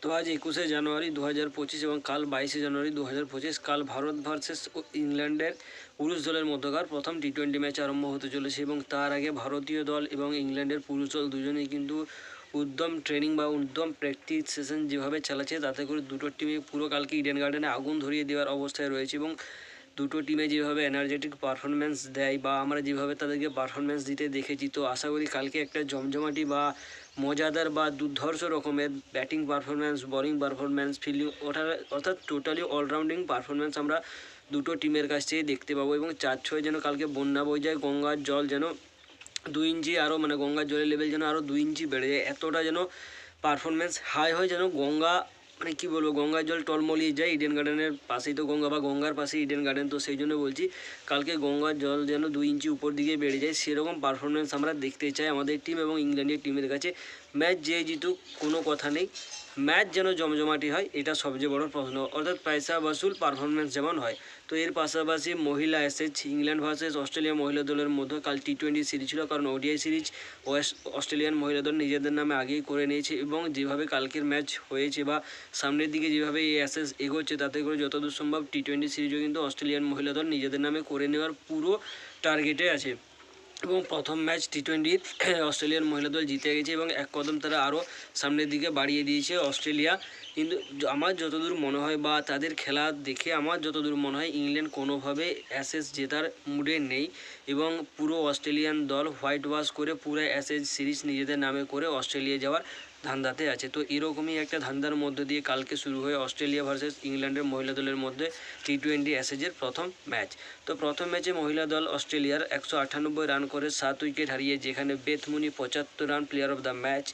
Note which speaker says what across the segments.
Speaker 1: তো আজ 21শে জানুয়ারি 2025 এবং কাল 22শে জানুয়ারি 2025 কাল ভারত ভার্সেস ইংল্যান্ডের পুরুষ দলের মধ্যকার প্রথম টি-20 ম্যাচ আরম্ভ হতে চলেছে এবং তার আগে ভারতীয় দল এবং ইংল্যান্ডের পুরুষ দল দুজনেই কিন্তু উদ্যম ট্রেনিং বা উদ্যম প্র্যাকটিস সেশন যেভাবে চালাচ্ছে তাতে করে দুটো টিমে পুরো কালকে ইডেন গার্ডেনে আগুন ধরিয়ে দেওয়ার অবস্থায় রয়েছে এবং দুটো টিমে যেভাবে এনার্জেটিক পারফরমেন্স দেয় বা আমরা যেভাবে তাদেরকে পারফরমেন্স দিতে দেখেছি, তো আশা করি কালকে একটা জমজমাটি বা মজাদার বা দুর্ধর্ষ রকমের batting performance, bowling performance, fielding অর্থাৎ টোটালি অলরাউন্ডিং পারফরমেন্স আমরা দুটো টিমের কাছ থেকে দেখতে পাবো এবং 4-6 যেন কালকে বন্যা বয়ে যায়, গঙ্গার জল যেন 2 ইঞ্চি আরও গঙ্গার জলের লেভেল যেন আরও 2 ইঞ্চি বেড়ে যায়, এতটা যেন পারফরমেন্স হাই হয় যেন গঙ্গা কী বলবো, গঙ্গার জল টলমলিয়ে যায়। ইডেন গার্ডেনের পাশেই তো গঙ্গা বা গঙ্গার পাশেই ইডেন গার্ডেন, তো সেই জন্য বলছি কালকে গঙ্গার জল যেন 2 ইঞ্চি উপর দিকে বেড়ে যায়, সেরকম পারফরমেন্স আমরা দেখতে চাই আমাদের টিম এবং ইংল্যান্ডের টিমের কাছে। ম্যাচ যে জিতুক কোনো কথা নেই, ম্যাচ যেন জমজমাটি হয় এটা সবচেয়ে বড় প্রশ্ন, অর্থাৎ পয়সা বসুল পারফরমেন্স যেমন হয়। তো এর পাশাপাশি মহিলা এসেজ ইংল্যান্ড ভার্সেস অস্ট্রেলিয়া মহিলা দলের মধ্যে কাল টি-20 সিরিজ ছিল, কারণ ওডিআই সিরিজ অস্ট্রেলিয়ান মহিলা দল নিজেদের নামে আগেই করে নিয়েছে এবং যেভাবে কালকের ম্যাচ হয়েছে বা সামনের দিকে যেভাবে এই অ্যাসেস এগোচ্ছে তাতে করে যতদূর সম্ভব টি-20 সিরিজও কিন্তু অস্ট্রেলিয়ান মহিলা দল নিজেদের নামে করে নেওয়ার পুরো টার্গেটে আছে এবং প্রথম ম্যাচ টি-20 অস্ট্রেলিয়ান মহিলা দল জিতে গেছে এবং এক কদম তারা আরও সামনের দিকে বাড়িয়ে দিয়েছে অস্ট্রেলিয়া। কিন্তু আমার যতদূর মনে হয় বা তাদের খেলা দেখে আমার যতদূর মনে হয় ইংল্যান্ড কোনোভাবে অ্যাশেজ জেতার মুডে নেই এবং পুরো অস্ট্রেলিয়ান দল হোয়াইট ওয়াশ করে পুরো অ্যাশেজ সিরিজ নিজেদের নামে করে অস্ট্রেলিয়া যাওয়ার ধান্দাতে আছে। তো এরকমই একটা ধান্দার মধ্যে দিয়ে কালকে শুরু হয়ে অস্ট্রেলিয়া ভার্সেস ইংল্যান্ডের মহিলা দলের মধ্যে টি-20 অ্যাশেজের প্রথম ম্যাচ। তো প্রথম ম্যাচে মহিলা দল অস্ট্রেলিয়ার 198 রান করে 7 উইকেট হারিয়ে, যেখানে Beth Mooney 75 run player of the match,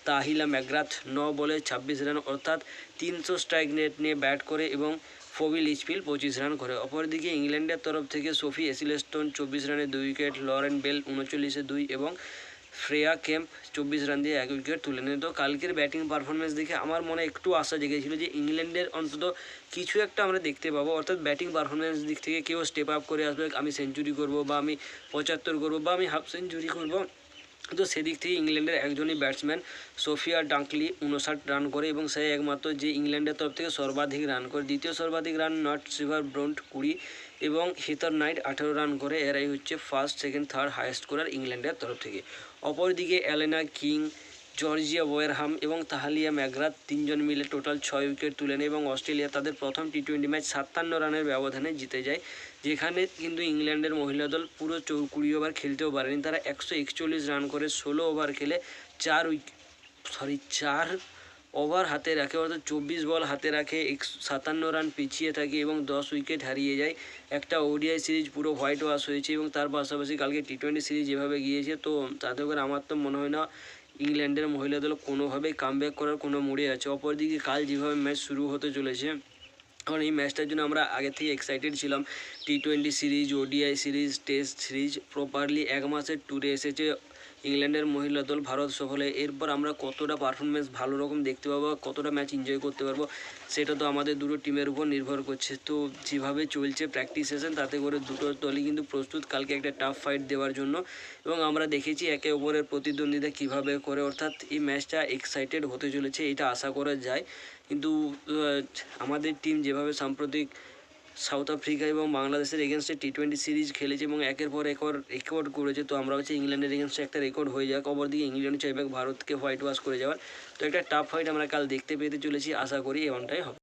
Speaker 1: Tahlia McGrath 9 বলে 26 রান অর্থাৎ 300 স্ট্রাইক রেট নিয়ে ব্যাট করে এবং ফবি লিচফিল্ড 25 রান করে। অপরদিকে ইংল্যান্ডের তরফ থেকে সোফি এসিলেস্টন 24 রানে 2 উইকেট, লরেন বেল 39-এ 2 এবং শ্রেয়া কেম্প 24 রান দিয়ে 1 উইকেট তুলে নেয়। তো কালকের ব্যাটিং পারফরমেন্স দেখে আমার মনে একটু আশা জেগেছিল যে ইংল্যান্ডের অন্তত কিছু একটা আমরা দেখতে পাবো, অর্থাৎ ব্যাটিং পারফরমেন্স দিক থেকে কেউ স্টেপ আপ করে আসবে, আমি সেঞ্চুরি করবো বা আমি 75 করবো বা আমি হাফ সেঞ্চুরি করবো। তো সেদিক থেকে ইংল্যান্ডের একজনই ব্যাটসম্যান সোফিয়া ডাঙ্কলি 59 রান করে এবং সে একমাত্র যে ইংল্যান্ডের তরফ থেকে সর্বাধিক রান করে। দ্বিতীয় সর্বাধিক রান নট সিভার ব্রন্ট 20 এবং হিথার নাইট 18 রান করে। এরাই হচ্ছে first, second, third highest scorer ইংল্যান্ডের তরফ থেকে। অপরদিকে অ্যালেনা কিং, জর্জিয়া ওয়ারহাম এবং তাহালিয়া ম্যাকগ্রাথ 3 জন মিলে টোটাল 6 উইকেট তুলে নেয় এবং অস্ট্রেলিয়া তাদের প্রথম টি-20 ম্যাচ 57 রানের ব্যবধানে জিতে যায়, যেখানে কিন্তু ইংল্যান্ডের মহিলা দল পুরো 20 ওভার খেলতেও পারেনি। তারা 141 রান করে 16 ওভার খেলে 4 ওভার হাতে রাখে, অর্থাৎ 24 বল হাতে রাখে, 57 রান পিছিয়ে থাকে এবং 10 উইকেট হারিয়ে যায়। একটা ওডিআই সিরিজ পুরো হোয়াইট ওয়াশ হয়েছে এবং তার পাশাপাশি কালকে টি-20 সিরিজ যেভাবে গিয়েছে, তো তাতে করে আমার তো মনে হয় না ইংল্যান্ডের মহিলা দল কোনোভাবেই কামব্যাক করার কোনো মুডে আছে। অপরদিকে কাল যেভাবে ম্যাচ শুরু হতে চলেছে, কারণ এই ম্যাচটার জন্য আমরা আগে থেকে এক্সাইটেড ছিলাম। টি-20 series, ODI series, test series properly 1 মাসের ট্যুরে এসেছে ইংল্যান্ডের মহিলা দল ভারত সফরে। এরপর আমরা কতটা পারফরমেন্স ভালো রকম দেখতে পাবো, কতটা ম্যাচ এনজয় করতে পারবো, সেটা তো আমাদের দুটো টিমের উপর নির্ভর করছে। তো যেভাবে চলছে প্র্যাকটিস সেশন, তাতে করে দুটো দলই কিন্তু প্রস্তুত কালকে একটা টাফ ফাইট দেওয়ার জন্য এবং আমরা দেখেছি একে অপরের প্রতিদ্বন্দ্বিতা কীভাবে করে, অর্থাৎ এই ম্যাচটা এক্সাইটেড হতে চলেছে এটা আশা করা যায়। কিন্তু আমাদের টিম যেভাবে সাম্প্রতিক সাউথ আফ্রিকা এবং বাংলাদেশের এগেনস্টে টি-20 সিরিজ খেলেছে এবং একের পর রেকর্ড করেছে, তো আমরা হচ্ছে ইংল্যান্ডের এগেনস্টে একটা রেকর্ড হয়ে যাক। অপরদিকে ইংল্যান্ড চাইবে ভারতকে হোয়াইট ওয়াশ করে যাওয়ার, তো একটা টাফ ফাইট আমরা কাল দেখতে পেতে চলেছি, আশা করি এমনটাই হবে।